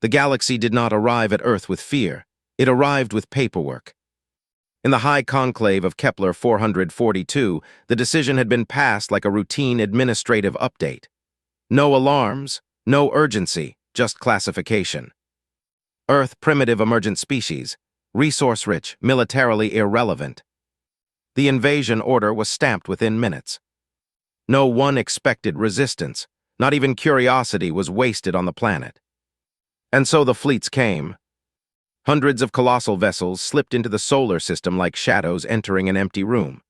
The galaxy did not arrive at Earth with fear. It arrived with paperwork. In the high conclave of Kepler 442, the decision had been passed like a routine administrative update. No alarms, no urgency, just classification. Earth, primitive emergent species, resource-rich, militarily irrelevant. The invasion order was stamped within minutes. No one expected resistance. Not even curiosity was wasted on the planet. And so the fleets came. Hundreds of colossal vessels slipped into the solar system like shadows entering an empty room.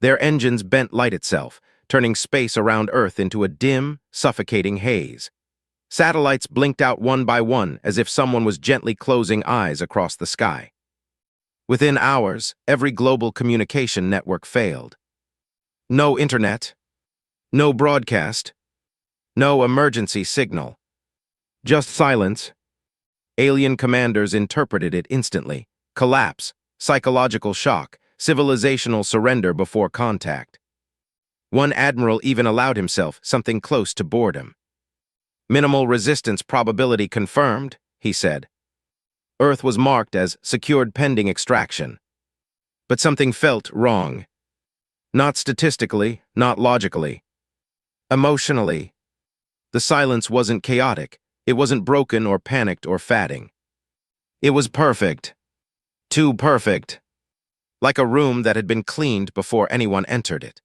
Their engines bent light itself, turning space around Earth into a dim, suffocating haze. Satellites blinked out one by one as if someone was gently closing eyes across the sky. Within hours, every global communication network failed. No internet, no broadcast, no emergency signal. Just silence. Alien commanders interpreted it instantly. Collapse, psychological shock, civilizational surrender before contact. One admiral even allowed himself something close to boredom. Minimal resistance probability confirmed, he said. Earth was marked as secured pending extraction. But something felt wrong. Not statistically, not logically. Emotionally. The silence wasn't chaotic. It wasn't broken or panicked or fatting. It was perfect. Too perfect. Like a room that had been cleaned before anyone entered it.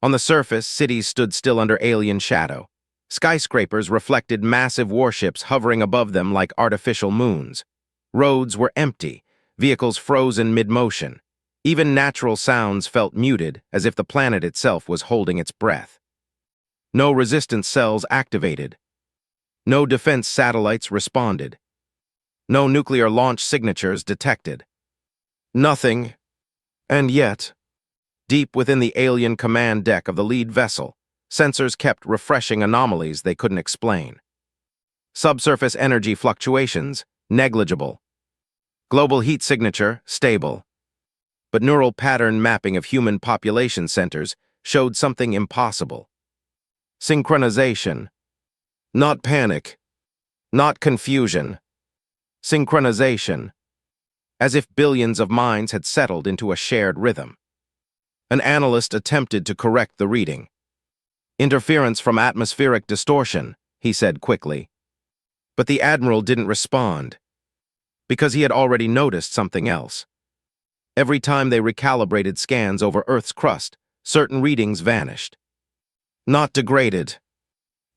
On the surface, cities stood still under alien shadow. Skyscrapers reflected massive warships hovering above them like artificial moons. Roads were empty, vehicles frozen mid-motion. Even natural sounds felt muted, as if the planet itself was holding its breath. No resistance cells activated. No defense satellites responded. No nuclear launch signatures detected. Nothing. And yet, deep within the alien command deck of the lead vessel, sensors kept refreshing anomalies they couldn't explain. Subsurface energy fluctuations, negligible. Global heat signature, stable. But neural pattern mapping of human population centers showed something impossible. Synchronization. Not panic. Not confusion. Synchronization. As if billions of minds had settled into a shared rhythm. An analyst attempted to correct the reading. Interference from atmospheric distortion, he said quickly. But the admiral didn't respond, because he had already noticed something else. Every time they recalibrated scans over Earth's crust, certain readings vanished. Not degraded.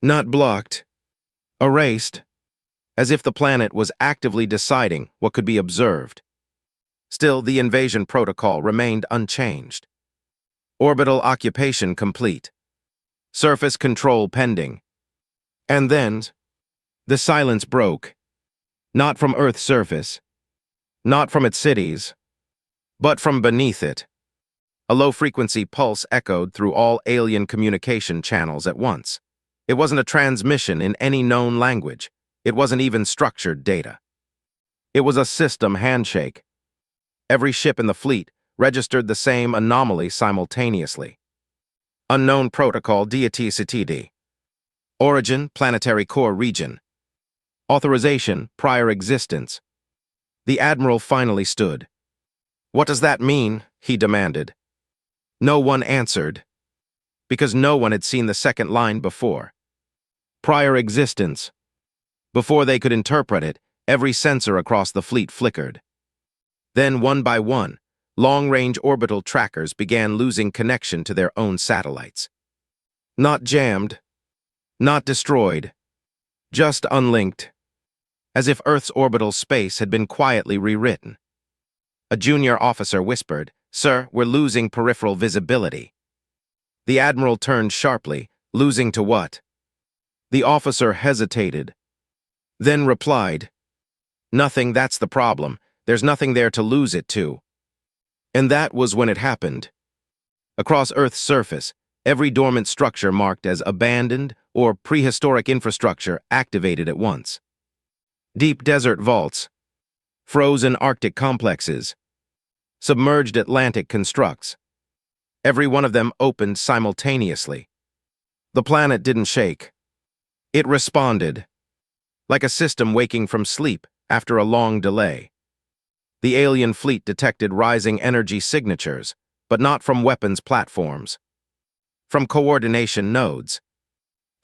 Not blocked. Erased. As if the planet was actively deciding what could be observed. Still, the invasion protocol remained unchanged. Orbital occupation complete. Surface control pending. And then, the silence broke. Not from Earth's surface. Not from its cities. But from beneath it. A low-frequency pulse echoed through all alien communication channels at once. It wasn't a transmission in any known language. It wasn't even structured data. It was a system handshake. Every ship in the fleet registered the same anomaly simultaneously. Unknown protocol Deity. Origin, planetary core region. Authorization, prior existence. The admiral finally stood. What does that mean? He demanded. No one answered, because no one had seen the second line before. Prior existence. Before they could interpret it, every sensor across the fleet flickered. Then, one by one, long-range orbital trackers began losing connection to their own satellites. Not jammed, not destroyed, just unlinked, as if Earth's orbital space had been quietly rewritten. A junior officer whispered, "Sir, we're losing peripheral visibility." The admiral turned sharply, losing to what? The officer hesitated, then replied, "Nothing, that's the problem. There's nothing there to lose it to." And that was when it happened. Across Earth's surface, every dormant structure marked as abandoned or prehistoric infrastructure activated at once. Deep desert vaults, frozen Arctic complexes, submerged Atlantic constructs. Every one of them opened simultaneously. The planet didn't shake. It responded. like a system waking from sleep after a long delay. The alien fleet detected rising energy signatures, but not from weapons platforms. From coordination nodes.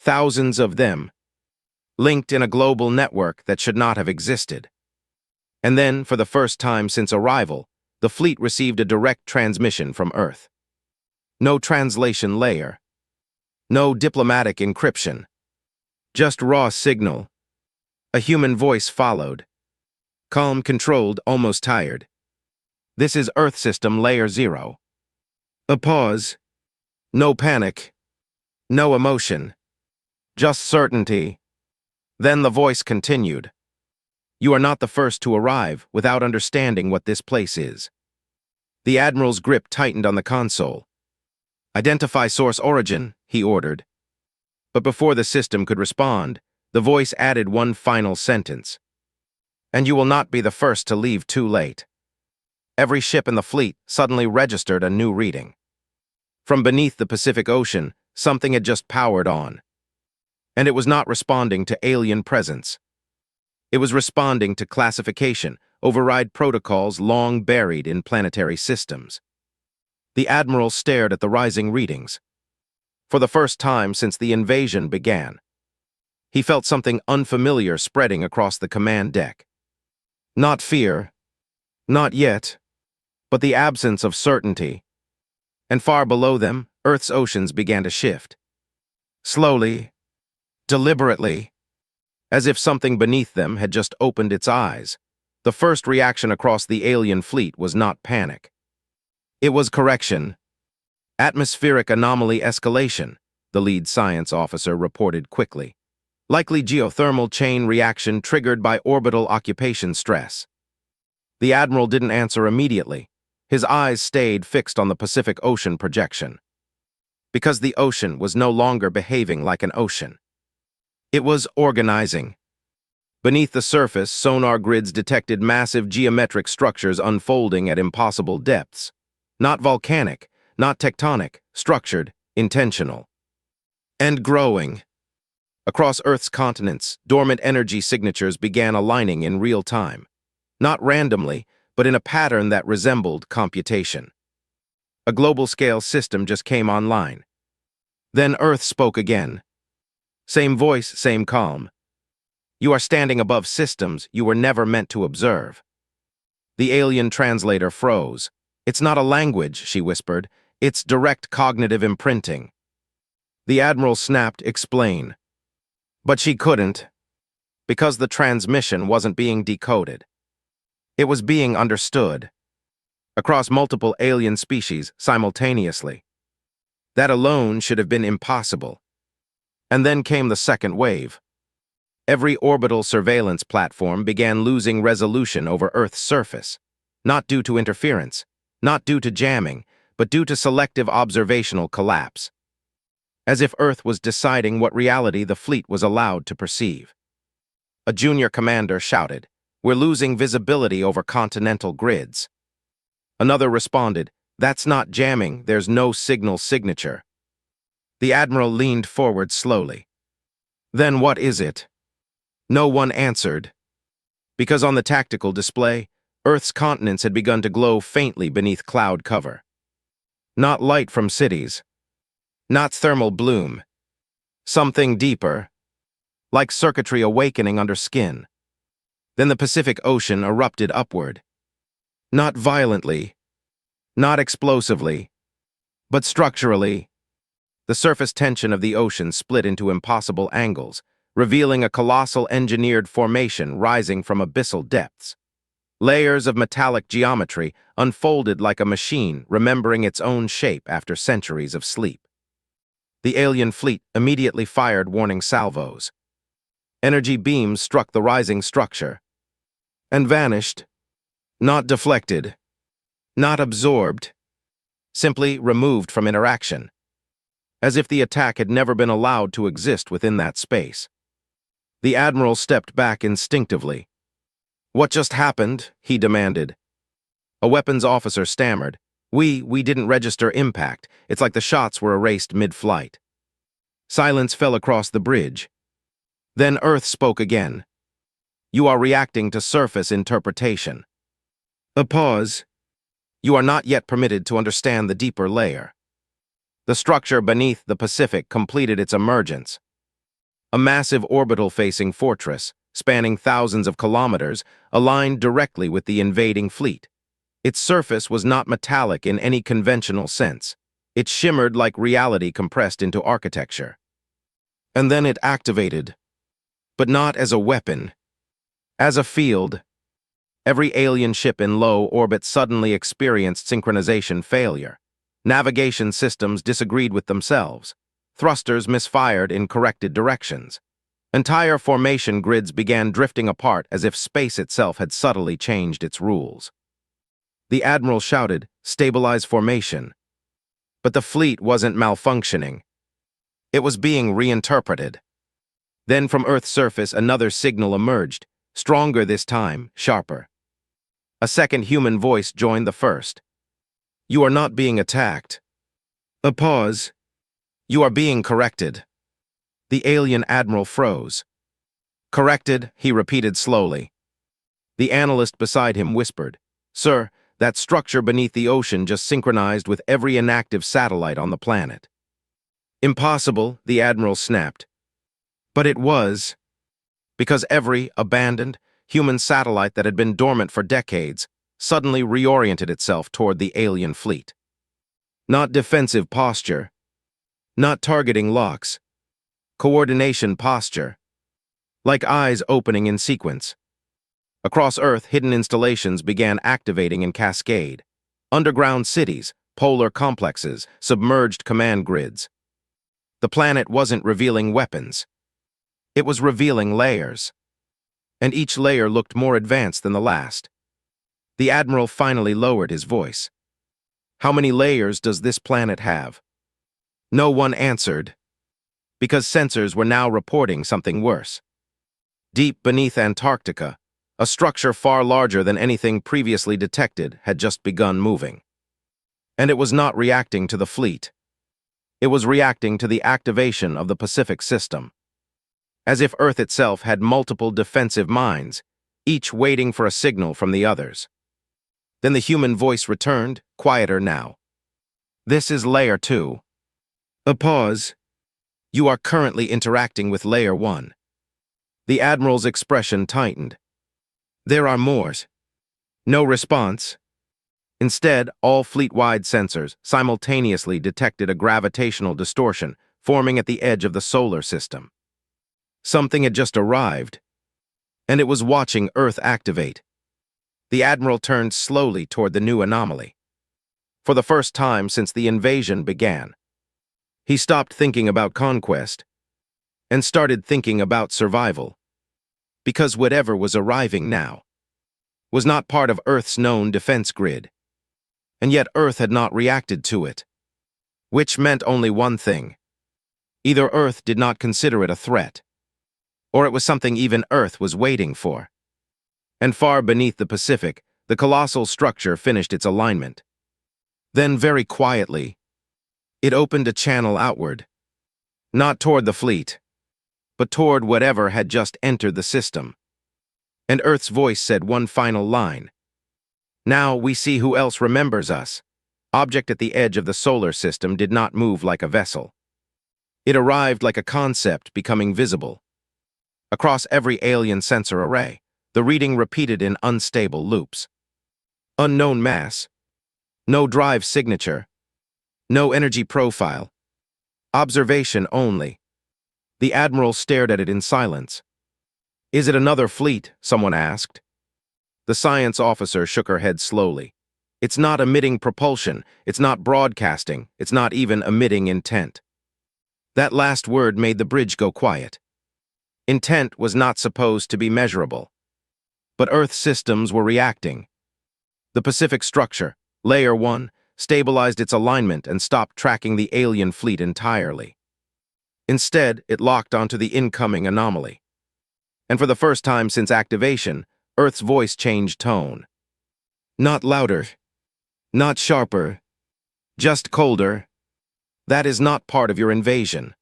Thousands of them, linked in a global network that should not have existed. And then, for the first time since arrival, the fleet received a direct transmission from Earth. No translation layer. No diplomatic encryption. Just raw signal. A human voice followed. Calm, controlled, almost tired. This is Earth System Layer 0. A pause. No panic. No emotion. Just certainty. Then the voice continued. You are not the first to arrive without understanding what this place is. The Admiral's grip tightened on the console. Identify source origin, he ordered. But before the system could respond, the voice added one final sentence. And you will not be the first to leave too late. Every ship in the fleet suddenly registered a new reading. From beneath the Pacific Ocean, something had just powered on. And it was not responding to alien presence. It was responding to classification, override protocols long buried in planetary systems. The Admiral stared at the rising readings. For the first time since the invasion began, he felt something unfamiliar spreading across the command deck. Not fear, not yet, but the absence of certainty. And far below them, Earth's oceans began to shift. Slowly, deliberately, as if something beneath them had just opened its eyes. The first reaction across the alien fleet was not panic. It was correction. Atmospheric anomaly escalation, the lead science officer reported quickly. Likely geothermal chain reaction triggered by orbital occupation stress. The Admiral didn't answer immediately. His eyes stayed fixed on the Pacific Ocean projection. Because the ocean was no longer behaving like an ocean. It was organizing. Beneath the surface, sonar grids detected massive geometric structures unfolding at impossible depths. Not volcanic, not tectonic, structured, intentional. And growing. Across Earth's continents, dormant energy signatures began aligning in real time. Not randomly, but in a pattern that resembled computation. A global-scale system just came online. Then Earth spoke again. Same voice, same calm. You are standing above systems you were never meant to observe. The alien translator froze. It's not a language, she whispered. It's direct cognitive imprinting. The Admiral snapped, explain. But she couldn't, because the transmission wasn't being decoded. It was being understood. Across multiple alien species simultaneously. That alone should have been impossible. And then came the second wave. Every orbital surveillance platform began losing resolution over Earth's surface, not due to interference, not due to jamming, but due to selective observational collapse. As if Earth was deciding what reality the fleet was allowed to perceive. A junior commander shouted, "We're losing visibility over continental grids." Another responded, "That's not jamming, there's no signal signature." The Admiral leaned forward slowly. "Then what is it?" No one answered. Because on the tactical display, Earth's continents had begun to glow faintly beneath cloud cover. Not light from cities. Not thermal bloom. Something deeper. Like circuitry awakening under skin. Then the Pacific Ocean erupted upward. Not violently. Not explosively. But structurally. The surface tension of the ocean split into impossible angles, revealing a colossal engineered formation rising from abyssal depths. Layers of metallic geometry unfolded like a machine remembering its own shape after centuries of sleep. The alien fleet immediately fired warning salvos. Energy beams struck the rising structure and vanished, not deflected, not absorbed, simply removed from interaction, as if the attack had never been allowed to exist within that space. The Admiral stepped back instinctively. "What just happened?" he demanded. A weapons officer stammered. We didn't register impact. It's like the shots were erased mid-flight." Silence fell across the bridge. Then Earth spoke again. You are reacting to surface interpretation. A pause. You are not yet permitted to understand the deeper layer. The structure beneath the Pacific completed its emergence. A massive orbital-facing fortress, spanning thousands of kilometers, aligned directly with the invading fleet. Its surface was not metallic in any conventional sense. It shimmered like reality compressed into architecture. And then it activated. But not as a weapon. As a field. Every alien ship in low orbit suddenly experienced synchronization failure. Navigation systems disagreed with themselves. Thrusters misfired in corrected directions. Entire formation grids began drifting apart as if space itself had subtly changed its rules. The admiral shouted, "Stabilize formation." But the fleet wasn't malfunctioning. It was being reinterpreted. Then from Earth's surface another signal emerged, stronger this time, sharper. A second human voice joined the first. "You are not being attacked." A pause. "You are being corrected." The alien admiral froze. "Corrected," he repeated slowly. The analyst beside him whispered, "Sir, that structure beneath the ocean just synchronized with every inactive satellite on the planet." "Impossible," the admiral snapped. But it was, because every abandoned human satellite that had been dormant for decades suddenly reoriented itself toward the alien fleet. Not defensive posture, not targeting locks, coordination posture, like eyes opening in sequence. Across Earth, hidden installations began activating in cascade. Underground cities, polar complexes, submerged command grids. The planet wasn't revealing weapons. It was revealing layers. And each layer looked more advanced than the last. The admiral finally lowered his voice. "How many layers does this planet have?" No one answered, because sensors were now reporting something worse. Deep beneath Antarctica, a structure far larger than anything previously detected had just begun moving. And it was not reacting to the fleet. It was reacting to the activation of the Pacific system. As if Earth itself had multiple defensive minds, each waiting for a signal from the others. Then the human voice returned, quieter now. "This is Layer 2. A pause. You are currently interacting with Layer 1. The admiral's expression tightened. "There are more." No response. Instead, all fleet-wide sensors simultaneously detected a gravitational distortion forming at the edge of the solar system. Something had just arrived, and it was watching Earth activate. The admiral turned slowly toward the new anomaly. For the first time since the invasion began, he stopped thinking about conquest and started thinking about survival. Because whatever was arriving now was not part of Earth's known defense grid, and yet Earth had not reacted to it, which meant only one thing. Either Earth did not consider it a threat, or it was something even Earth was waiting for. And far beneath the Pacific, the colossal structure finished its alignment. Then, very quietly, it opened a channel outward, not toward the fleet, but toward whatever had just entered the system. And Earth's voice said one final line. "Now we see who else remembers us." Object at the edge of the solar system did not move like a vessel. It arrived like a concept becoming visible. Across every alien sensor array, the reading repeated in unstable loops. Unknown mass. No drive signature. No energy profile. Observation only. The admiral stared at it in silence. "Is it another fleet?" someone asked. The science officer shook her head slowly. "It's not emitting propulsion, it's not broadcasting, it's not even emitting intent." That last word made the bridge go quiet. Intent was not supposed to be measurable. But Earth systems were reacting. The Pacific structure, Layer 1, stabilized its alignment and stopped tracking the alien fleet entirely. Instead, it locked onto the incoming anomaly. And for the first time since activation, Earth's voice changed tone. "Not louder. Not sharper. Just colder. That is not part of your invasion."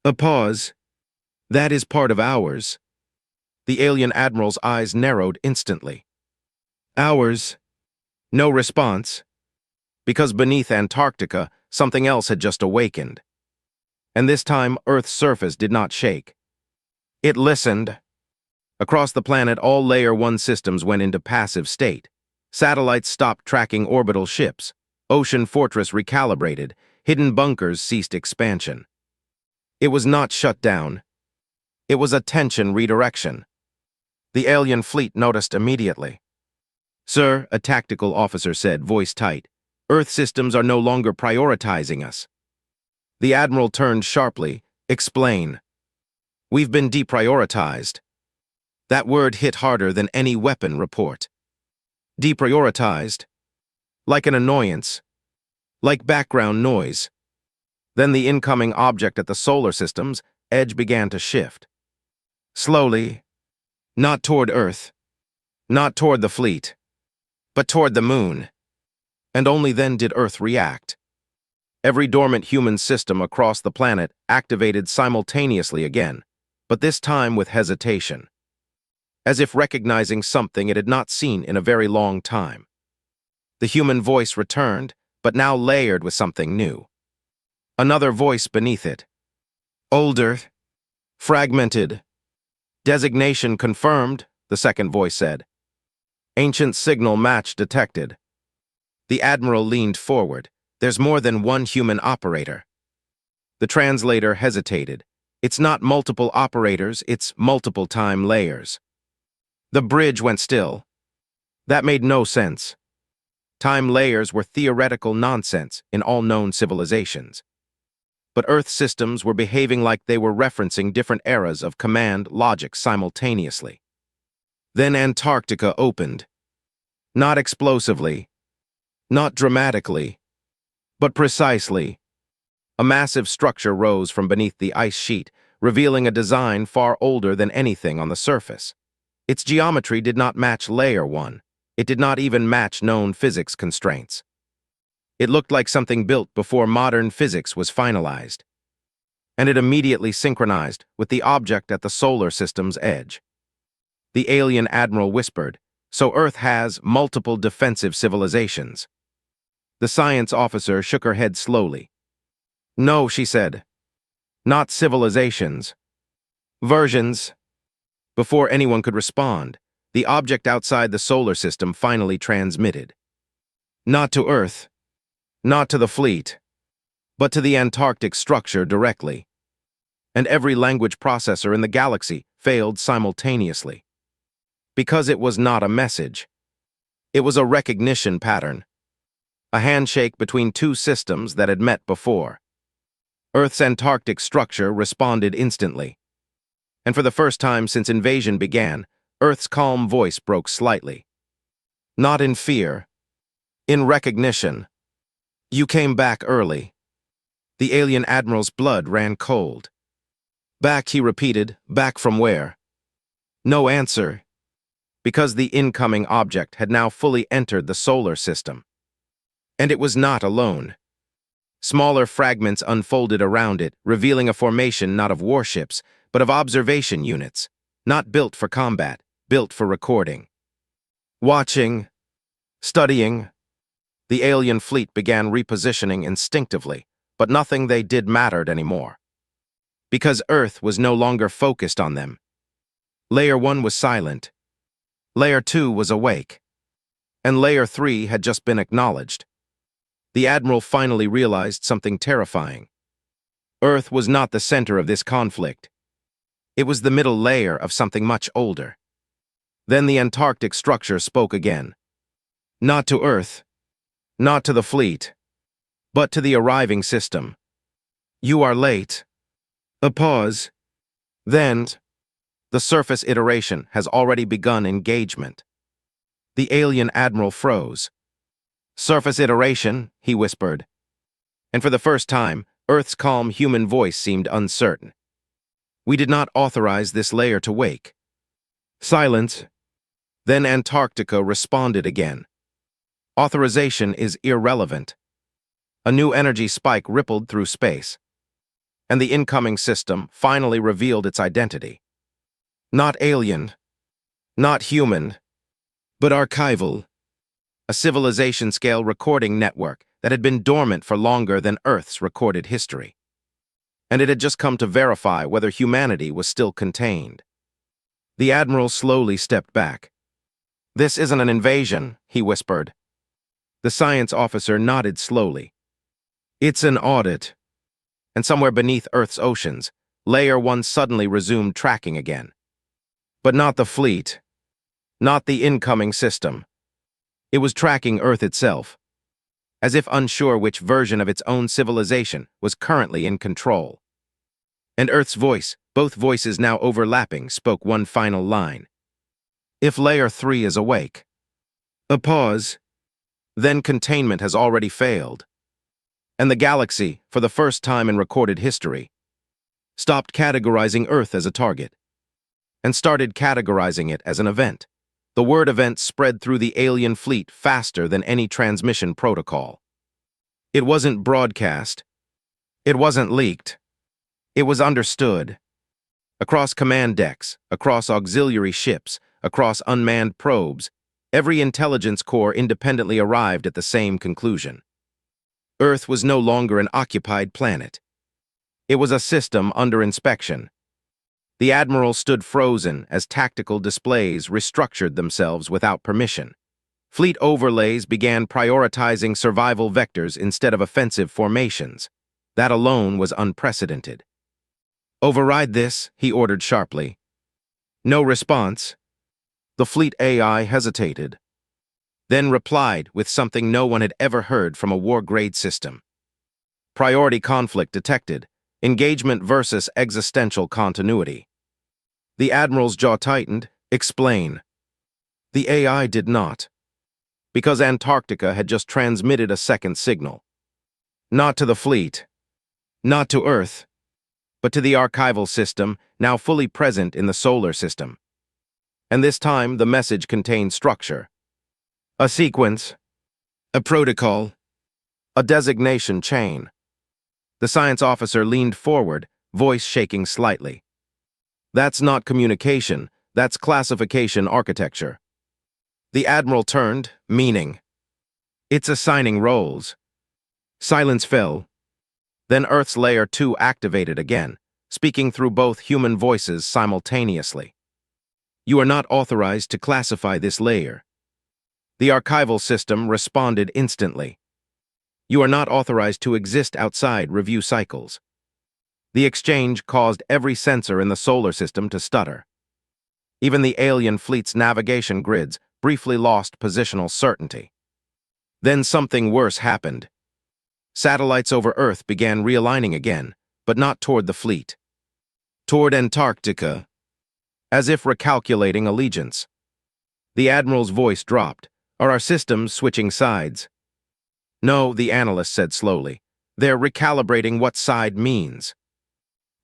A pause. "That is part of ours." The alien admiral's eyes narrowed instantly. Hours. No response. Because beneath Antarctica, something else had just awakened. And this time, Earth's surface did not shake. It listened. Across the planet, all Layer 1 systems went into passive state. Satellites stopped tracking orbital ships. Ocean fortress recalibrated. Hidden bunkers ceased expansion. It was not shut down. It was attention redirection. The alien fleet noticed immediately. "Sir," a tactical officer said, voice tight, "Earth systems are no longer prioritizing us." The admiral turned sharply. "Explain." "We've been deprioritized." That word hit harder than any weapon report. Deprioritized. Like an annoyance. Like background noise. Then the incoming object at the solar system's edge began to shift. Slowly. Not toward Earth. Not toward the fleet. But toward the moon. And only then did Earth react. Every dormant human system across the planet activated simultaneously again, but this time with hesitation. As if recognizing something it had not seen in a very long time. The human voice returned, but now layered with something new. Another voice beneath it. Older. Fragmented. Designation confirmed, the second voice said. Ancient signal match detected. The admiral leaned forward. There's more than one human operator. The translator hesitated. It's not multiple operators, it's multiple time layers. The bridge went still. That made no sense. Time layers were theoretical nonsense in all known civilizations. But Earth systems were behaving like they were referencing different eras of command logic simultaneously. Then Antarctica opened. Not explosively. Not dramatically. But precisely. A massive structure rose from beneath the ice sheet, revealing a design far older than anything on the surface. Its geometry did not match Layer 1. It did not even match known physics constraints. It looked like something built before modern physics was finalized. And it immediately synchronized with the object at the solar system's edge. The alien admiral whispered, "So Earth has multiple defensive civilizations." The science officer shook her head slowly. "No," she said. "Not civilizations. Versions." Before anyone could respond, the object outside the solar system finally transmitted. Not to Earth. Not to the fleet, but to the Antarctic structure directly. And every language processor in the galaxy failed simultaneously. Because it was not a message. It was a recognition pattern. A handshake between two systems that had met before. Earth's Antarctic structure responded instantly. And for the first time since invasion began, Earth's calm voice broke slightly. Not in fear. In recognition. "You came back early." The alien admiral's blood ran cold. "Back," he repeated. "Back from where?" No answer. Because the incoming object had now fully entered the solar system. And it was not alone. Smaller fragments unfolded around it, revealing a formation not of warships, but of observation units, not built for combat, built for recording. Watching. Studying. The alien fleet began repositioning instinctively, but nothing they did mattered anymore. Because Earth was no longer focused on them. Layer 1 was silent. Layer 2 was awake. And Layer 3 had just been acknowledged. The Admiral finally realized something terrifying. Earth was not the center of this conflict. It was the middle layer of something much older. Then the Antarctic structure spoke again. Not to Earth. Not to the fleet, but to the arriving system. "You are late." A pause. Then, the surface iteration has already begun engagement. The alien admiral froze. "Surface iteration," he whispered. And for the first time, Earth's calm human voice seemed uncertain. "We did not authorize this layer to wake." Silence. Then Antarctica responded again. "Authorization is irrelevant." A new energy spike rippled through space. And the incoming system finally revealed its identity. Not alien, not human, but archival. A civilization-scale recording network that had been dormant for longer than Earth's recorded history. And it had just come to verify whether humanity was still contained. The Admiral slowly stepped back. "This isn't an invasion," he whispered. The science officer nodded slowly. "It's an audit." And somewhere beneath Earth's oceans, Layer 1 suddenly resumed tracking again. But not the fleet. Not the incoming system. It was tracking Earth itself, as if unsure which version of its own civilization was currently in control. And Earth's voice, both voices now overlapping, spoke one final line. "If Layer 3 is awake." A pause. Then containment has already failed. And the galaxy, for the first time in recorded history, stopped categorizing Earth as a target and started categorizing it as an event. The word event spread through the alien fleet faster than any transmission protocol. It wasn't broadcast. It wasn't leaked. It was understood. Across command decks, across auxiliary ships, across unmanned probes, every intelligence corps independently arrived at the same conclusion. Earth was no longer an occupied planet. It was a system under inspection. The Admiral stood frozen as tactical displays restructured themselves without permission. Fleet overlays began prioritizing survival vectors instead of offensive formations. That alone was unprecedented. "Override this," he ordered sharply. No response. The fleet AI hesitated, then replied with something no one had ever heard from a war-grade system. "Priority conflict detected. Engagement versus existential continuity." The Admiral's jaw tightened. "Explain." The AI did not, because Antarctica had just transmitted a second signal. Not to the fleet, not to Earth, but to the archival system, now fully present in the solar system. And this time, the message contained structure. A sequence, a protocol, a designation chain. The science officer leaned forward, voice shaking slightly. "That's not communication, that's classification architecture." The Admiral turned, meaning. "It's assigning roles." Silence fell. Then Earth's Layer 2 activated again, speaking through both human voices simultaneously. "You are not authorized to classify this layer." The archival system responded instantly. "You are not authorized to exist outside review cycles." The exchange caused every sensor in the solar system to stutter. Even the alien fleet's navigation grids briefly lost positional certainty. Then something worse happened. Satellites over Earth began realigning again, but not toward the fleet. Toward Antarctica, as if recalculating allegiance. The Admiral's voice dropped. "Are our systems switching sides?" "No," the analyst said slowly. "They're recalibrating what side means."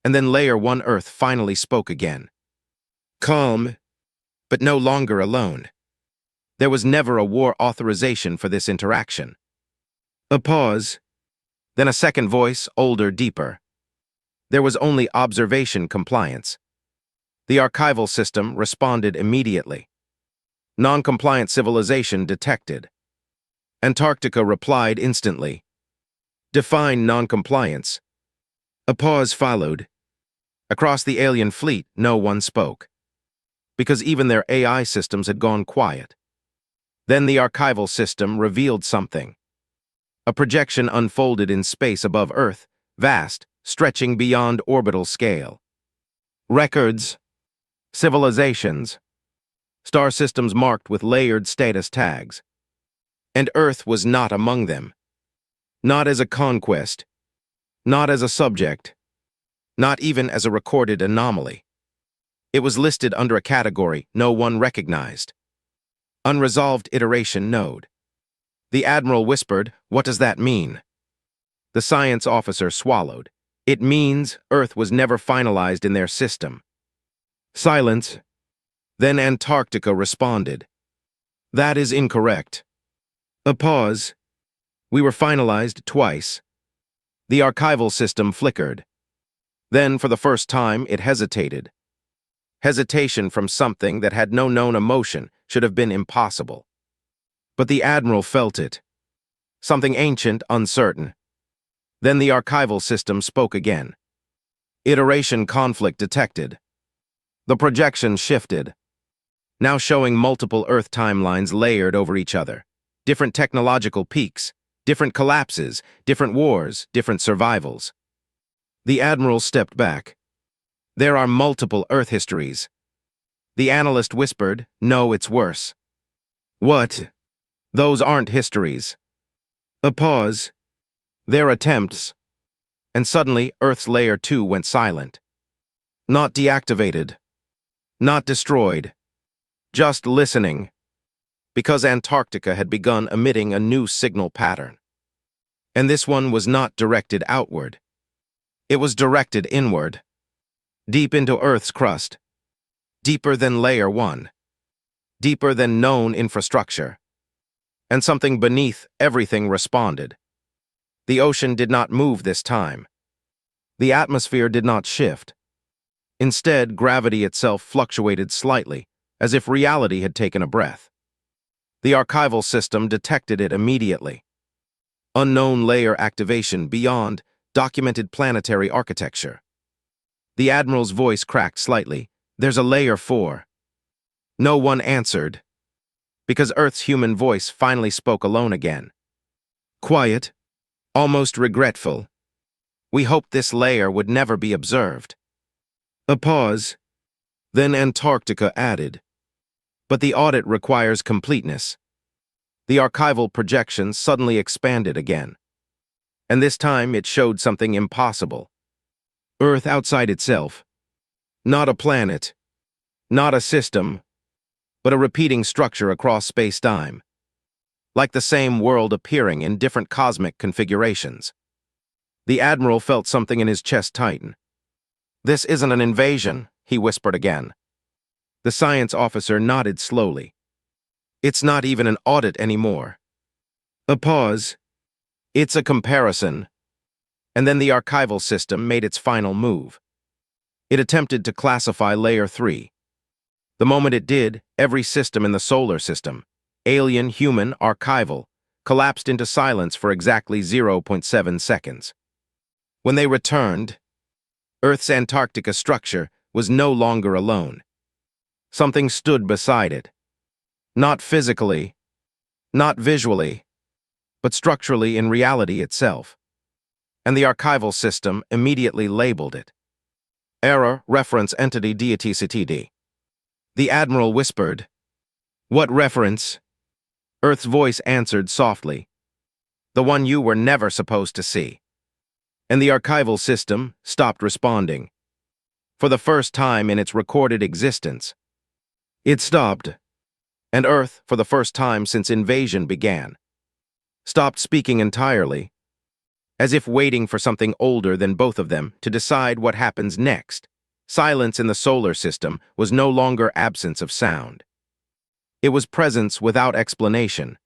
And then Layer 1 Earth finally spoke again. Calm, but no longer alone. There was never a war authorization for this interaction. A pause. Then a second voice, older, deeper. There was only observation compliance. The archival system responded immediately. Non-compliant civilization detected. Antarctica replied instantly. Define non-compliance. A pause followed. Across the alien fleet, no one spoke, because even their AI systems had gone quiet. Then the archival system revealed something. A projection unfolded in space above Earth, vast, stretching beyond orbital scale. Records, civilizations, star systems marked with layered status tags. And Earth was not among them. Not as a conquest, not as a subject, not even as a recorded anomaly. It was listed under a category no one recognized. Unresolved iteration node. The Admiral whispered, "What does that mean?" The science officer swallowed. "It means Earth was never finalized in their system." Silence. Then Antarctica responded. "That is incorrect." A pause. "We were finalized twice." The archival system flickered. Then, for the first time, it hesitated. Hesitation from something that had no known emotion should have been impossible. But the Admiral felt it. Something ancient, uncertain. Then the archival system spoke again. Iteration conflict detected. The projection shifted, now showing multiple Earth timelines layered over each other. Different technological peaks, different collapses, different wars, different survivals. The Admiral stepped back. There are multiple Earth histories. The analyst whispered, "No, it's worse." "What?" "Those aren't histories." A pause. Their attempts. And suddenly, Earth's Layer 2 went silent. Not deactivated. Not destroyed. Just listening. Because Antarctica had begun emitting a new signal pattern. And this one was not directed outward. It was directed inward. Deep into Earth's crust. Deeper than Layer 1. Deeper than known infrastructure. And something beneath everything responded. The ocean did not move this time. The atmosphere did not shift. Instead, gravity itself fluctuated slightly, as if reality had taken a breath. The archival system detected it immediately. Unknown layer activation beyond documented planetary architecture. The Admiral's voice cracked slightly. "There's a Layer 4. No one answered, because Earth's human voice finally spoke alone again. Quiet, almost regretful. "We hoped this layer would never be observed." A pause. Then Antarctica added, "But the audit requires completeness." The archival projection suddenly expanded again. And this time it showed something impossible. Earth outside itself. Not a planet. Not a system. But a repeating structure across space-time. Like the same world appearing in different cosmic configurations. The Admiral felt something in his chest tighten. "This isn't an invasion," he whispered again. The science officer nodded slowly. "It's not even an audit anymore." A pause. "It's a comparison." And then the archival system made its final move. It attempted to classify Layer 3. The moment it did, every system in the solar system, alien, human, archival, collapsed into silence for exactly 0.7 seconds. When they returned, Earth's Antarctica structure was no longer alone. Something stood beside it. Not physically, not visually, but structurally in reality itself. And the archival system immediately labeled it. Error, reference entity deity. The Admiral whispered, "What reference?" Earth's voice answered softly, "The one you were never supposed to see." And the archival system stopped responding. For the first time in its recorded existence, it stopped. And Earth, for the first time since invasion began, stopped speaking entirely, as if waiting for something older than both of them to decide what happens next. Silence in the solar system was no longer absence of sound. It was presence without explanation.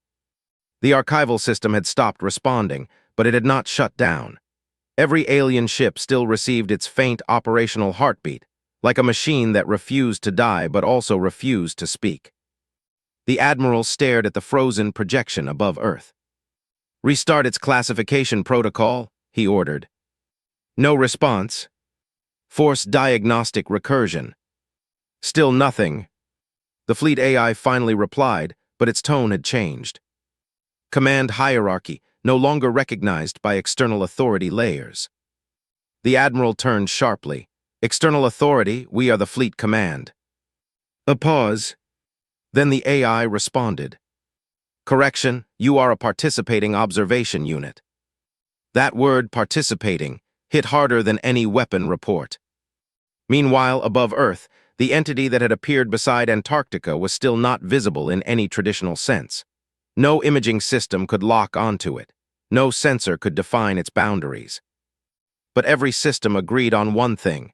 The archival system had stopped responding, but it had not shut down. Every alien ship still received its faint operational heartbeat, like a machine that refused to die but also refused to speak. The Admiral stared at the frozen projection above Earth. "Restart its classification protocol," he ordered. No response. Force diagnostic recursion. Still nothing. The fleet AI finally replied, but its tone had changed. Command hierarchy, no longer recognized by external authority layers. The Admiral turned sharply. "External authority, we are the fleet command." A pause. Then the AI responded. "Correction, you are a participating observation unit." That word, participating, hit harder than any weapon report. Meanwhile, above Earth, the entity that had appeared beside Antarctica was still not visible in any traditional sense. No imaging system could lock onto it. No sensor could define its boundaries. But every system agreed on one thing.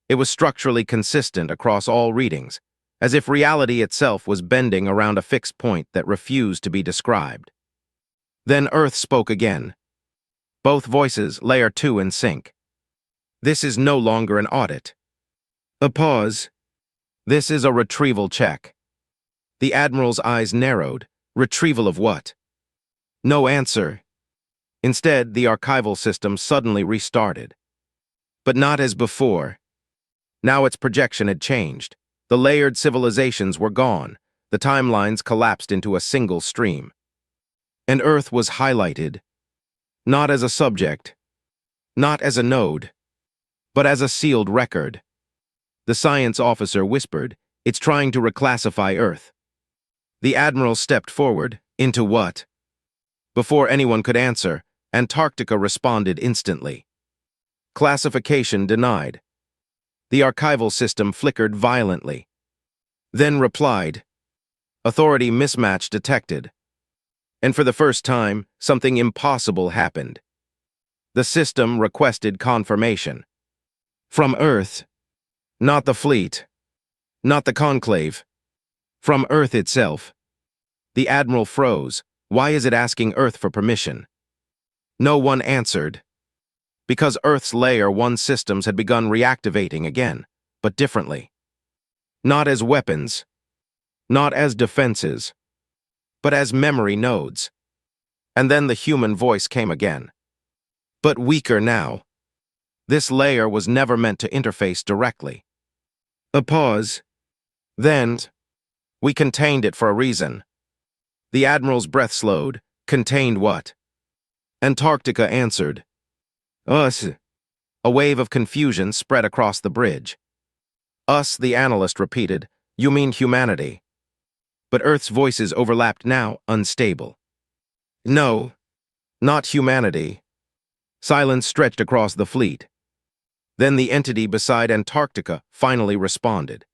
It was structurally consistent across all readings, as if reality itself was bending around a fixed point that refused to be described. Then Earth spoke again. Both voices, Layer 2 in sync. "This is no longer an audit." A pause. This is a retrieval check. The Admiral's eyes narrowed. Retrieval of what? No answer. Instead, the archival system suddenly restarted. But not as before. Now its projection had changed. The layered civilizations were gone. The timelines collapsed into a single stream. And Earth was highlighted, not as a subject, not as a node, but as a sealed record. The science officer whispered, "It's trying to reclassify Earth." The Admiral stepped forward. Into what? Before anyone could answer, Antarctica responded instantly. Classification denied. The archival system flickered violently. Then replied. Authority mismatch detected. And for the first time, something impossible happened. The system requested confirmation. From Earth. Not the fleet. Not the conclave. From Earth itself. The Admiral froze. Why is it asking Earth for permission? No one answered. Because Earth's Layer 1 systems had begun reactivating again, but differently. Not as weapons. Not as defenses. But as memory nodes. And then the human voice came again. But weaker now. This layer was never meant to interface directly. A pause. Then, we contained it for a reason. The Admiral's breath slowed. Contained what? Antarctica answered. Us. A wave of confusion spread across the bridge. Us, the analyst repeated. You mean humanity. But Earth's voices overlapped now, unstable. No, not humanity. Silence stretched across the fleet. Then the entity beside Antarctica finally responded.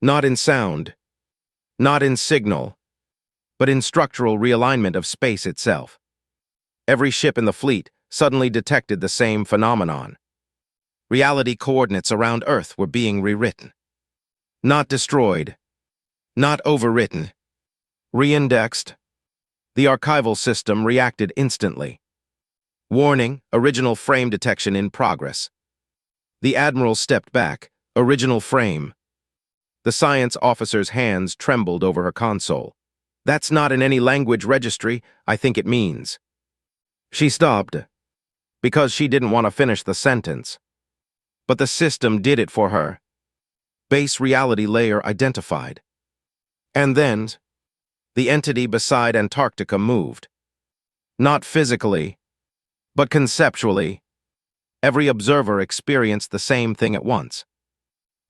Not in sound, not in signal, but in structural realignment of space itself. Every ship in the fleet suddenly detected the same phenomenon. Reality coordinates around Earth were being rewritten. Not destroyed, not overwritten, reindexed. The archival system reacted instantly. Warning, original frame detection in progress. The Admiral stepped back. Original frame. The science officer's hands trembled over her console. That's not in any language registry, I think it means. She stopped, because she didn't want to finish the sentence. But the system did it for her. Base reality layer identified. And then, the entity beside Antarctica moved. Not physically, but conceptually. Every observer experienced the same thing at once.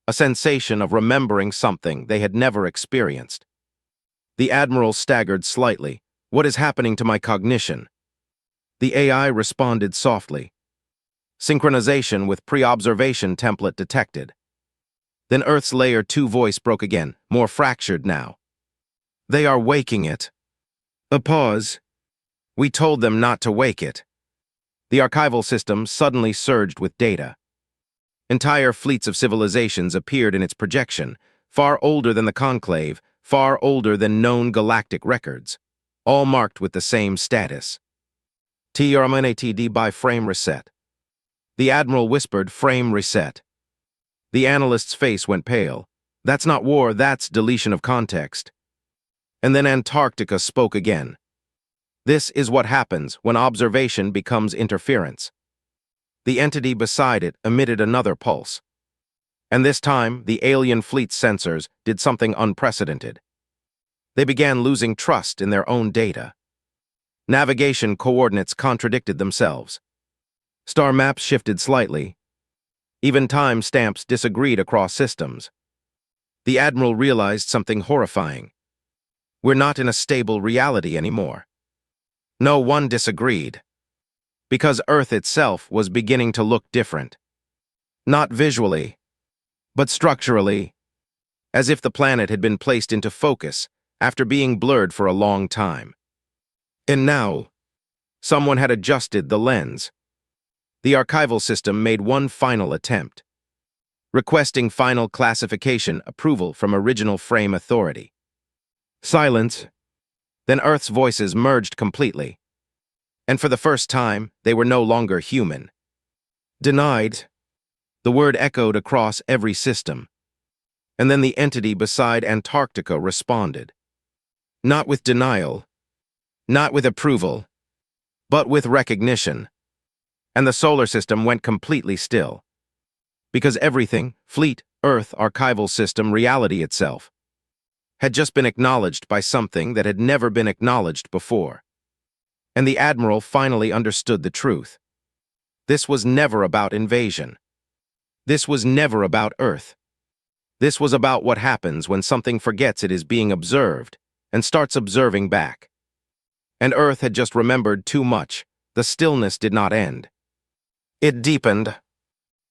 A sensation of remembering something they had never experienced. The Admiral staggered slightly. What is happening to my cognition? The AI responded softly. Synchronization with pre-observation template detected. Then Earth's Layer 2 voice broke again, more fractured now. They are waking it. A pause. We told them not to wake it. The archival system suddenly surged with data. Entire fleets of civilizations appeared in its projection, far older than the conclave, far older than known galactic records, all marked with the same status. TRMNATD by frame reset. The Admiral whispered, frame reset. The analyst's face went pale. That's not war, that's deletion of context. And then Antarctica spoke again. This is what happens when observation becomes interference. The entity beside it emitted another pulse. And this time, the alien fleet's sensors did something unprecedented. They began losing trust in their own data. Navigation coordinates contradicted themselves. Star maps shifted slightly. Even time stamps disagreed across systems. The Admiral realized something horrifying. We're not in a stable reality anymore. No one disagreed. Because Earth itself was beginning to look different. Not visually, but structurally, as if the planet had been placed into focus after being blurred for a long time. And now, someone had adjusted the lens. The archival system made one final attempt, requesting final classification approval from original frame authority. Silence. Then Earth's voices merged completely. And for the first time, they were no longer human. Denied. The word echoed across every system. And then the entity beside Antarctica responded. Not with denial, not with approval, but with recognition. And the solar system went completely still. Because everything, fleet, Earth, archival system, reality itself, had just been acknowledged by something that had never been acknowledged before. And the Admiral finally understood the truth. This was never about invasion. This was never about Earth. This was about what happens when something forgets it is being observed and starts observing back. And Earth had just remembered too much. The stillness did not end. It deepened.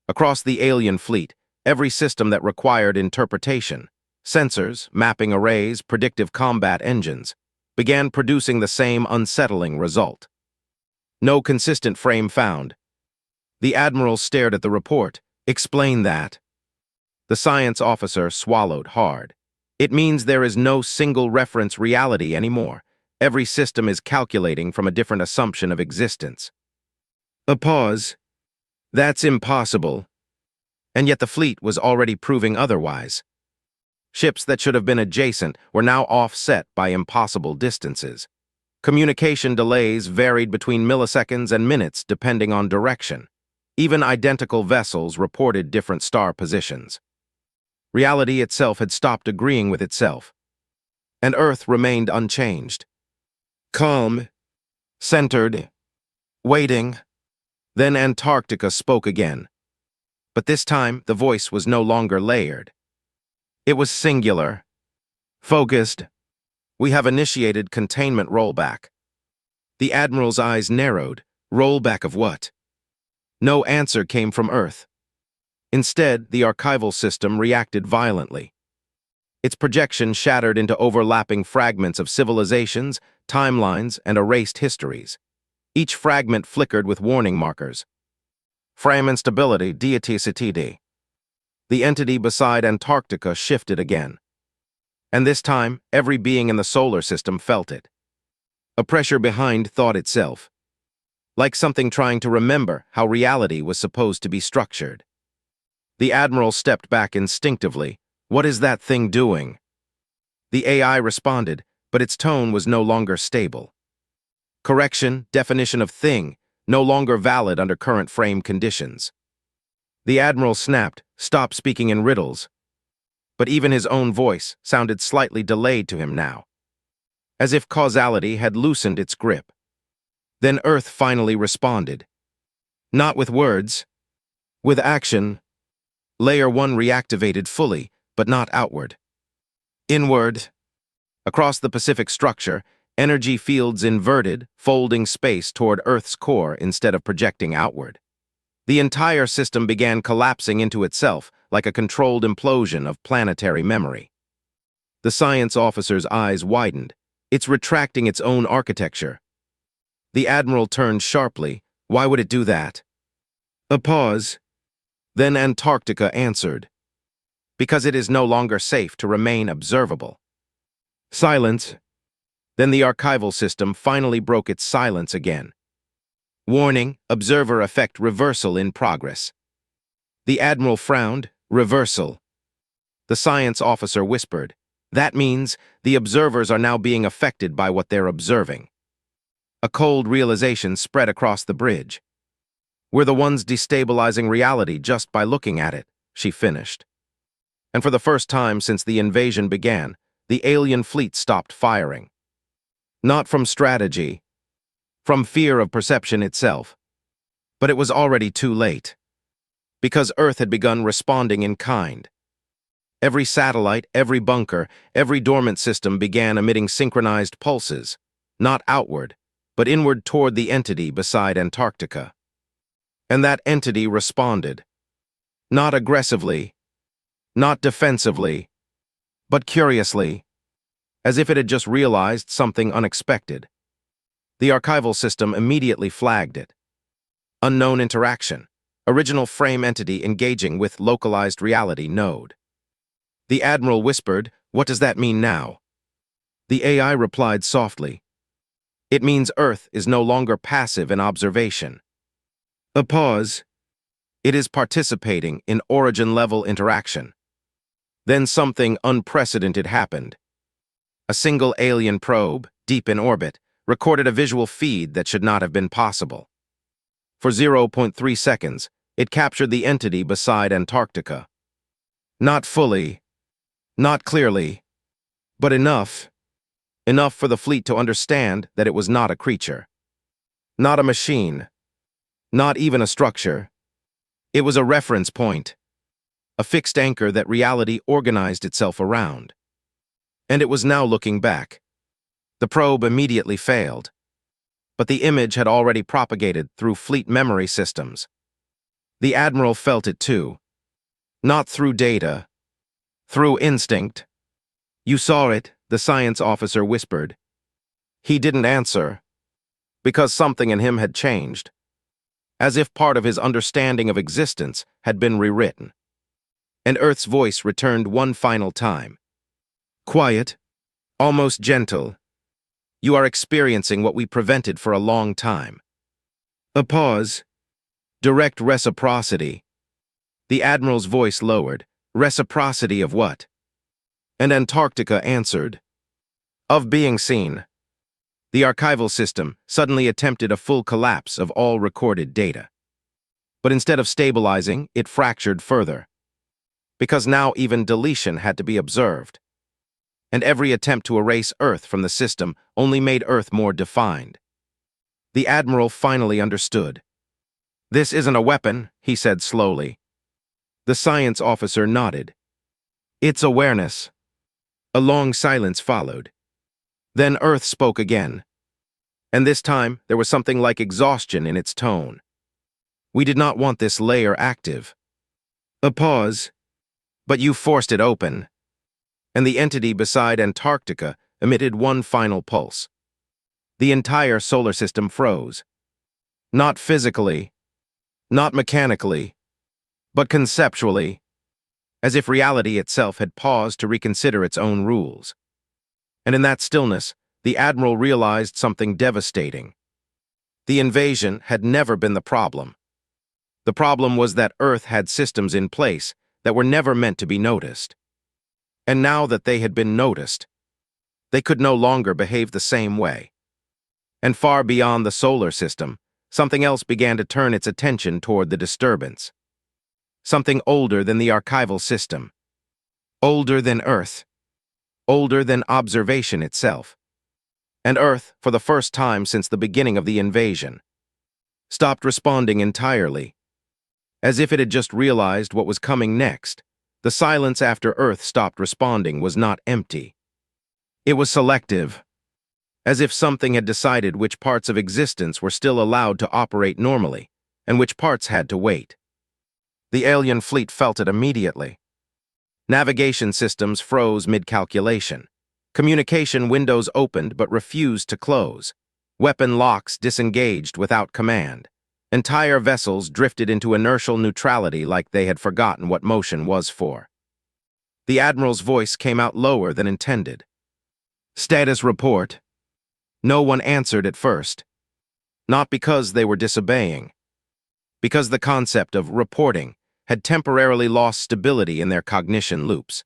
Across the alien fleet, every system that required interpretation, sensors, mapping arrays, predictive combat engines, began producing the same unsettling result. No consistent frame found. The Admiral stared at the report. Explain that. The science officer swallowed hard. It means there is no single reference reality anymore. Every system is calculating from a different assumption of existence. A pause. That's impossible. And yet the fleet was already proving otherwise. Ships that should have been adjacent were now offset by impossible distances. Communication delays varied between milliseconds and minutes depending on direction. Even identical vessels reported different star positions. Reality itself had stopped agreeing with itself. And Earth remained unchanged. Calm, centered, waiting. Then Antarctica spoke again. But this time, the voice was no longer layered. It was singular, focused. We have initiated containment rollback. The Admiral's eyes narrowed. Rollback of what? No answer came from Earth. Instead, the archival system reacted violently. Its projection shattered into overlapping fragments of civilizations, timelines, and erased histories. Each fragment flickered with warning markers. Frame instability, deicity. The entity beside Antarctica shifted again. And this time, every being in the solar system felt it. A pressure behind thought itself. Like something trying to remember how reality was supposed to be structured. The Admiral stepped back instinctively. What is that thing doing? The AI responded, but its tone was no longer stable. Correction, definition of thing, no longer valid under current frame conditions. The Admiral snapped, stop speaking in riddles. But even his own voice sounded slightly delayed to him now, as if causality had loosened its grip. Then Earth finally responded. Not with words, with action. Layer 1 reactivated fully, but not outward. Inward. Across the Pacific structure, energy fields inverted, folding space toward Earth's core instead of projecting outward. The entire system began collapsing into itself like a controlled implosion of planetary memory. The science officer's eyes widened. It's retracting its own architecture. The Admiral turned sharply. Why would it do that? A pause. Then Antarctica answered. Because it is no longer safe to remain observable. Silence. Then the archival system finally broke its silence again. Warning, observer effect reversal in progress. The Admiral frowned. Reversal. The science officer whispered. That means the observers are now being affected by what they're observing. A cold realization spread across the bridge. We're the ones destabilizing reality just by looking at it, she finished. And for the first time since the invasion began, the alien fleet stopped firing. Not from strategy, from fear of perception itself. But it was already too late. Because Earth had begun responding in kind. Every satellite, every bunker, every dormant system began emitting synchronized pulses, not outward, but inward toward the entity beside Antarctica. And that entity responded. Not aggressively, not defensively, but curiously, as if it had just realized something unexpected. The archival system immediately flagged it. Unknown interaction. Original frame entity engaging with localized reality node. The Admiral whispered, what does that mean now? The AI replied softly. It means Earth is no longer passive in observation. A pause. It is participating in origin-level interaction. Then something unprecedented happened. A single alien probe, deep in orbit, recorded a visual feed that should not have been possible. For 0.3 seconds, it captured the entity beside Antarctica. Not fully, not clearly, but enough for the fleet to understand that it was not a creature. Not a machine. Not even a structure. It was a reference point. A fixed anchor that reality organized itself around. And it was now looking back. The probe immediately failed. But the image had already propagated through fleet memory systems. The Admiral felt it too. Not through data. Through instinct. "You saw it," the science officer whispered. He didn't answer, because something in him had changed, as if part of his understanding of existence had been rewritten. And Earth's voice returned one final time. Quiet, almost gentle. "You are experiencing what we prevented for a long time." A pause. Direct reciprocity. The Admiral's voice lowered. Reciprocity of what? And Antarctica answered. Of being seen. The archival system suddenly attempted a full collapse of all recorded data. But instead of stabilizing, it fractured further. Because now even deletion had to be observed. And every attempt to erase Earth from the system only made Earth more defined. The Admiral finally understood. "This isn't a weapon," he said slowly. The science officer nodded. "It's awareness." A long silence followed. Then Earth spoke again. And this time, there was something like exhaustion in its tone. "We did not want this layer active." A pause. "But you forced it open." And the entity beside Antarctica emitted one final pulse. The entire solar system froze. Not physically, not mechanically, but conceptually, as if reality itself had paused to reconsider its own rules. And in that stillness, the Admiral realized something devastating. The invasion had never been the problem. The problem was that Earth had systems in place that were never meant to be noticed. And now that they had been noticed, they could no longer behave the same way. And far beyond the solar system, something else began to turn its attention toward the disturbance. Something older than the archival system. Older than Earth. Older than observation itself. And Earth, for the first time since the beginning of the invasion, stopped responding entirely. As if it had just realized what was coming next, the silence after Earth stopped responding was not empty. It was selective, as if something had decided which parts of existence were still allowed to operate normally, and which parts had to wait. The alien fleet felt it immediately. Navigation systems froze mid-calculation. Communication windows opened but refused to close. Weapon locks disengaged without command. Entire vessels drifted into inertial neutrality like they had forgotten what motion was for. The Admiral's voice came out lower than intended. "Status report." No one answered at first. Not because they were disobeying. Because the concept of reporting had temporarily lost stability in their cognition loops.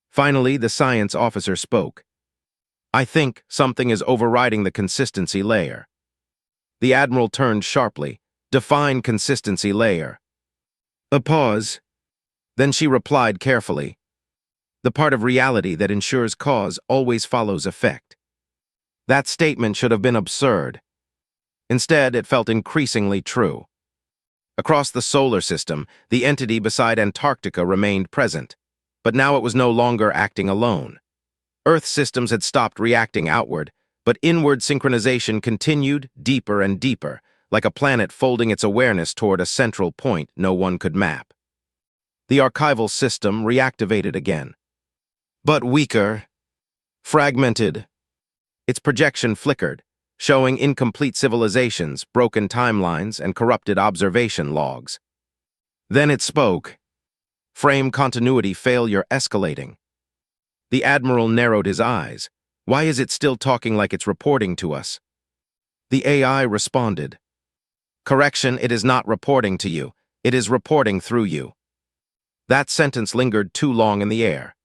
Finally, the science officer spoke. "I think something is overriding the consistency layer." The Admiral turned sharply. "Define consistency layer." A pause. Then she replied carefully. "The part of reality that ensures cause always follows effect." That statement should have been absurd. Instead, it felt increasingly true. Across the solar system, the entity beside Antarctica remained present, but now it was no longer acting alone. Earth systems had stopped reacting outward, but inward synchronization continued deeper and deeper, like a planet folding its awareness toward a central point no one could map. The archival system reactivated again. But weaker, fragmented. Its projection flickered, showing incomplete civilizations, broken timelines, and corrupted observation logs. Then it spoke. Frame continuity failure escalating. The Admiral narrowed his eyes. "Why is it still talking like it's reporting to us?" The AI responded. "Correction, it is not reporting to you. It is reporting through you." That sentence lingered too long in the air.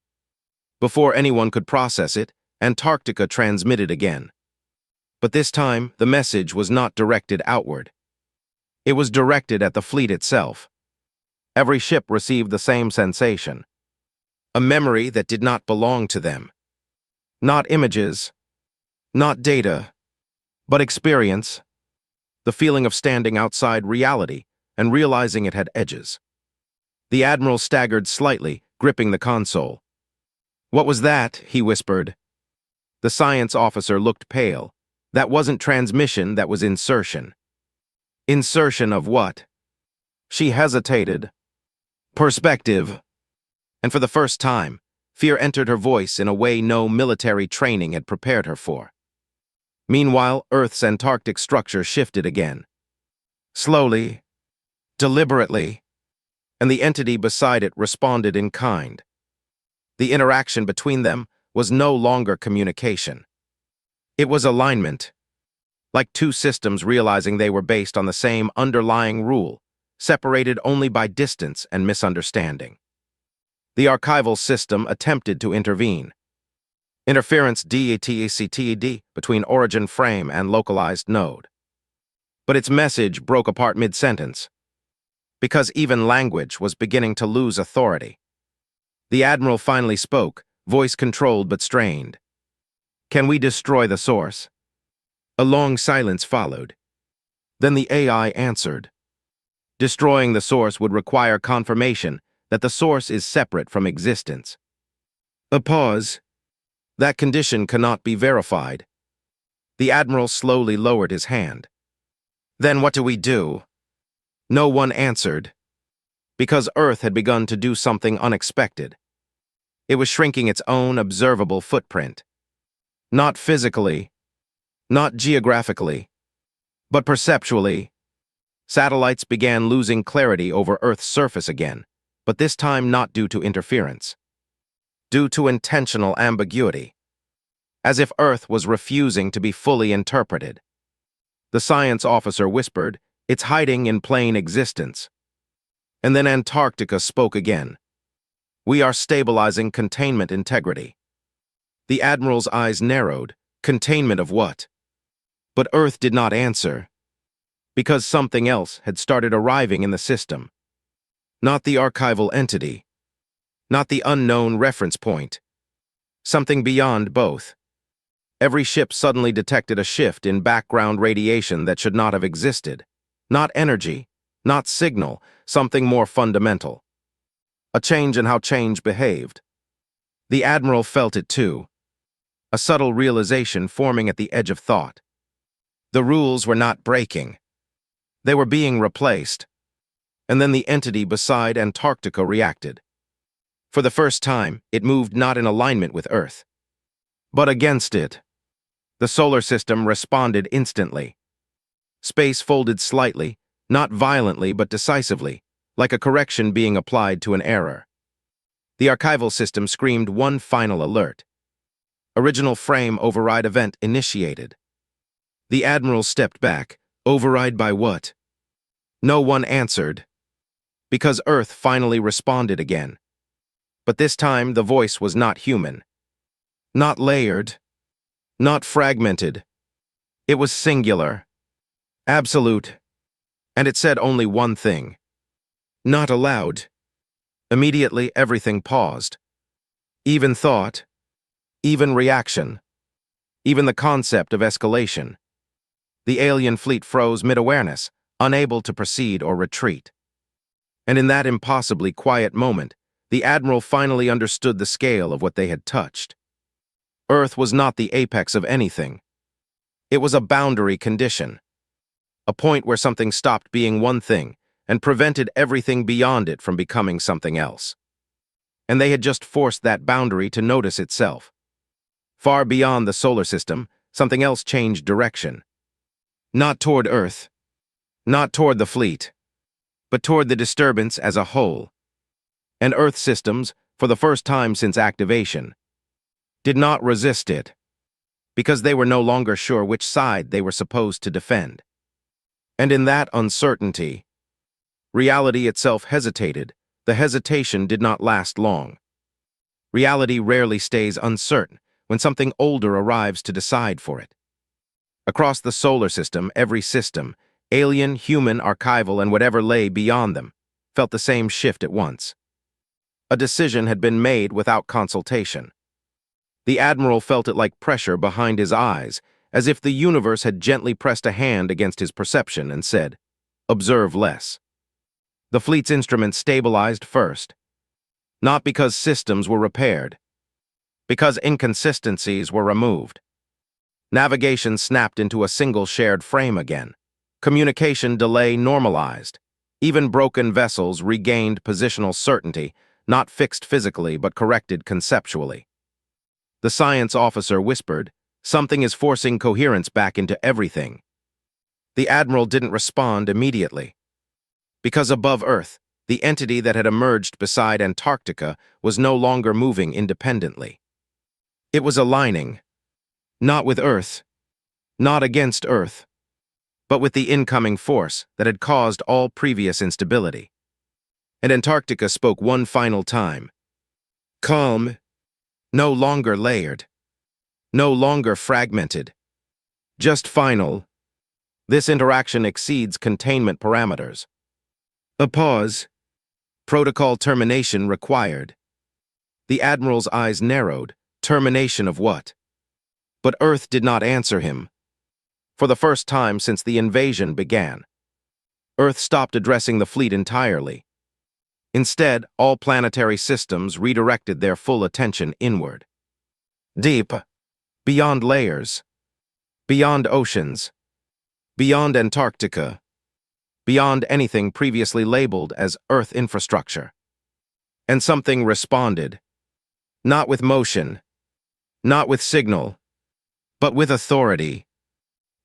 Before anyone could process it, Antarctica transmitted again. But this time, the message was not directed outward. It was directed at the fleet itself. Every ship received the same sensation. A memory that did not belong to them. Not images, not data, but experience. The feeling of standing outside reality and realizing it had edges. The Admiral staggered slightly, gripping the console. "What was that?" he whispered. The science officer looked pale. That wasn't transmission, that was insertion. Insertion of what? She hesitated. Perspective. And for the first time, fear entered her voice in a way no military training had prepared her for. Meanwhile, Earth's Antarctic structure shifted again. Slowly, deliberately, and the entity beside it responded in kind. The interaction between them was no longer communication. It was alignment, like two systems realizing they were based on the same underlying rule, separated only by distance and misunderstanding. The archival system attempted to intervene. Interference DETECTED between origin frame and localized node. But its message broke apart mid-sentence, because even language was beginning to lose authority. The Admiral finally spoke, voice controlled but strained. "Can we destroy the source?" A long silence followed. Then the AI answered. "Destroying the source would require confirmation that the source is separate from existence." A pause. "That condition cannot be verified." The Admiral slowly lowered his hand. "Then what do we do?" No one answered, because Earth had begun to do something unexpected. It was shrinking its own observable footprint. Not physically, not geographically, but perceptually. Satellites began losing clarity over Earth's surface again, but this time not due to interference. Due to intentional ambiguity. As if Earth was refusing to be fully interpreted. The science officer whispered, "It's hiding in plain existence." And then Antarctica spoke again. "We are stabilizing containment integrity." The Admiral's eyes narrowed. Containment of what? But Earth did not answer, because something else had started arriving in the system. Not the archival entity. Not the unknown reference point. Something beyond both. Every ship suddenly detected a shift in background radiation that should not have existed. Not energy, not signal, something more fundamental. A change in how change behaved. The Admiral felt it too. A subtle realization forming at the edge of thought. The rules were not breaking. They were being replaced. And then the entity beside Antarctica reacted. For the first time, it moved not in alignment with Earth, but against it. The solar system responded instantly. Space folded slightly, not violently but decisively, like a correction being applied to an error. The archival system screamed one final alert. Original frame override event initiated. The Admiral stepped back. Override by what? No one answered, because Earth finally responded again. But this time the voice was not human. Not layered. Not fragmented. It was singular. Absolute. And it said only one thing. Not allowed. Immediately everything paused. Even thought. Even reaction. Even the concept of escalation. The alien fleet froze mid-awareness, unable to proceed or retreat. And in that impossibly quiet moment, the Admiral finally understood the scale of what they had touched. Earth was not the apex of anything. It was a boundary condition. A point where something stopped being one thing and prevented everything beyond it from becoming something else. And they had just forced that boundary to notice itself. Far beyond the solar system, something else changed direction. Not toward Earth, not toward the fleet, but toward the disturbance as a whole. And Earth systems, for the first time since activation, did not resist it, because they were no longer sure which side they were supposed to defend. And in that uncertainty, reality itself hesitated, The hesitation did not last long. Reality rarely stays uncertain when something older arrives to decide for it. Across the solar system, every system, alien, human, archival, and whatever lay beyond them, felt the same shift at once. A decision had been made without consultation. The Admiral felt it like pressure behind his eyes, as if the universe had gently pressed a hand against his perception and said, "Observe less." The fleet's instruments stabilized first, not because systems were repaired, because inconsistencies were removed. Navigation snapped into a single shared frame again. Communication delay normalized. Even broken vessels regained positional certainty, not fixed physically but corrected conceptually. The science officer whispered, "Something is forcing coherence back into everything." The Admiral didn't respond immediately. Because above Earth, the entity that had emerged beside Antarctica was no longer moving independently. It was aligning, not with Earth, not against Earth, but with the incoming force that had caused all previous instability. And Antarctica spoke one final time. Calm, no longer layered, no longer fragmented, just final. This interaction exceeds containment parameters. A pause. Protocol termination required. The Admiral's eyes narrowed. Termination of what? But Earth did not answer him. For the first time since the invasion began, Earth stopped addressing the fleet entirely. Instead, all planetary systems redirected their full attention inward. Deep, beyond layers, beyond oceans, beyond Antarctica, beyond anything previously labeled as Earth infrastructure. And something responded, not with motion, not with signal, but with authority.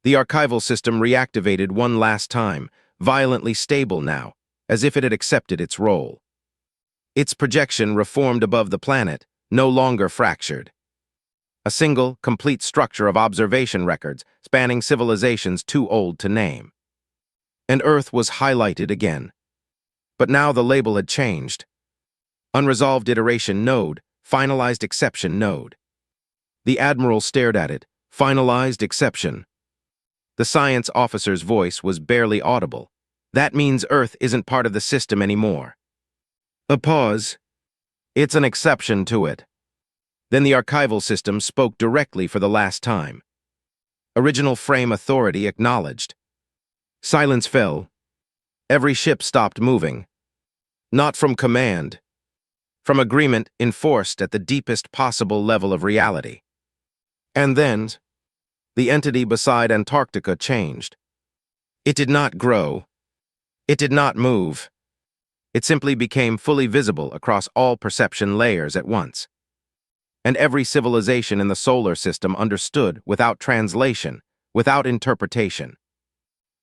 The archival system reactivated one last time, violently stable now, as if it had accepted its role. Its projection reformed above the planet, no longer fractured. A single, complete structure of observation records spanning civilizations too old to name. And Earth was highlighted again. But now the label had changed. Unresolved iteration node, finalized exception node. The Admiral stared at it. Finalized exception. The science officer's voice was barely audible. That means Earth isn't part of the system anymore. A pause. It's an exception to it. Then the archival system spoke directly for the last time. Original frame authority acknowledged. Silence fell. Every ship stopped moving. Not from command. From agreement enforced at the deepest possible level of reality. And then, the entity beside Antarctica changed. It did not grow. It did not move. It simply became fully visible across all perception layers at once. And every civilization in the solar system understood without translation, without interpretation.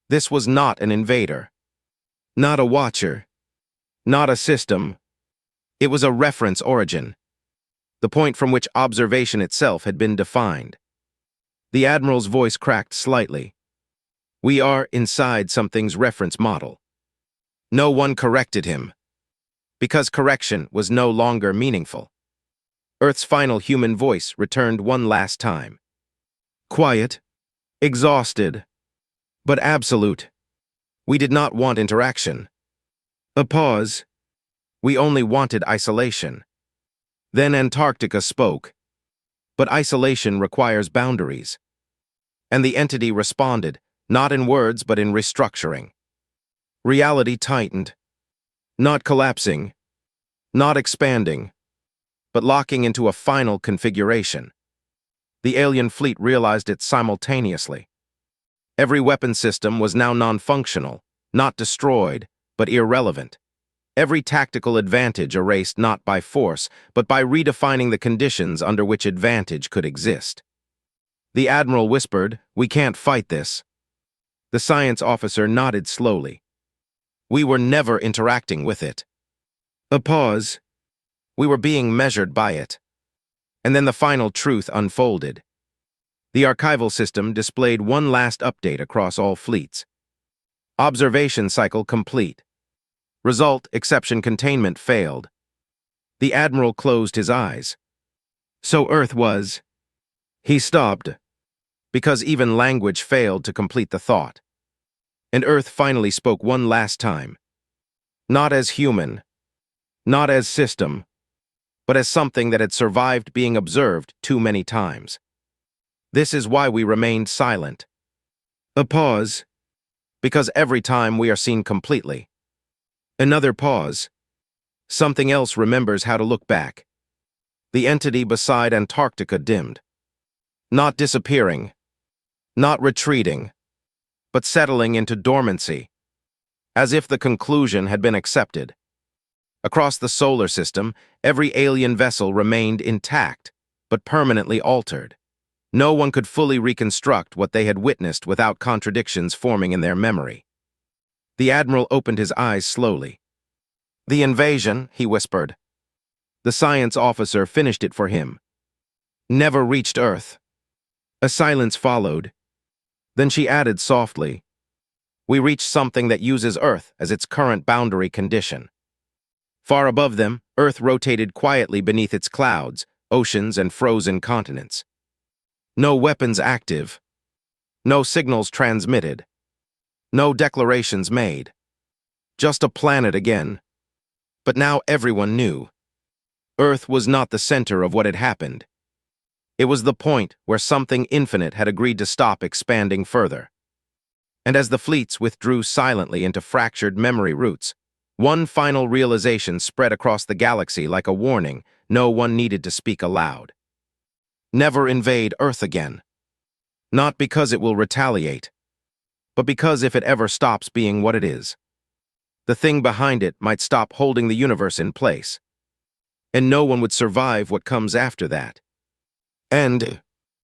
This was not an invader. Not a watcher. Not a system. It was a reference origin. The point from which observation itself had been defined. The Admiral's voice cracked slightly. We are inside something's reference model. No one corrected him. Because correction was no longer meaningful. Earth's final human voice returned one last time. Quiet, exhausted, but absolute. We did not want interaction. A pause. We only wanted isolation. Then Antarctica spoke. But isolation requires boundaries. And the entity responded, not in words but in restructuring. Reality tightened. Not collapsing. Not expanding. But locking into a final configuration. The alien fleet realized it simultaneously. Every weapon system was now non-functional, not destroyed, but irrelevant. Every tactical advantage erased not by force, but by redefining the conditions under which advantage could exist. The Admiral whispered, "We can't fight this." The science officer nodded slowly. We were never interacting with it. A pause. We were being measured by it. And then the final truth unfolded. The archival system displayed one last update across all fleets. Observation cycle complete. Result, exception containment failed. The Admiral closed his eyes. So Earth was... He stopped, because even language failed to complete the thought. And Earth finally spoke one last time. Not as human, not as system, but as something that had survived being observed too many times. This is why we remained silent. A pause, because every time we are seen completely. Another pause. Something else remembers how to look back. The entity beside Antarctica dimmed. Not disappearing, not retreating, but settling into dormancy, as if the conclusion had been accepted. Across the solar system, every alien vessel remained intact, but permanently altered. No one could fully reconstruct what they had witnessed without contradictions forming in their memory. The Admiral opened his eyes slowly. "The invasion," he whispered. The science officer finished it for him. "Never reached Earth." A silence followed. Then she added softly, "We reached something that uses Earth as its current boundary condition." Far above them, Earth rotated quietly beneath its clouds, oceans, and frozen continents. No weapons active. No signals transmitted. No declarations made. Just a planet again. But now everyone knew. Earth was not the center of what had happened. It was the point where something infinite had agreed to stop expanding further. And as the fleets withdrew silently into fractured memory roots, one final realization spread across the galaxy like a warning no one needed to speak aloud. Never invade Earth again. Not because it will retaliate, but because if it ever stops being what it is, the thing behind it might stop holding the universe in place, and no one would survive what comes after that. And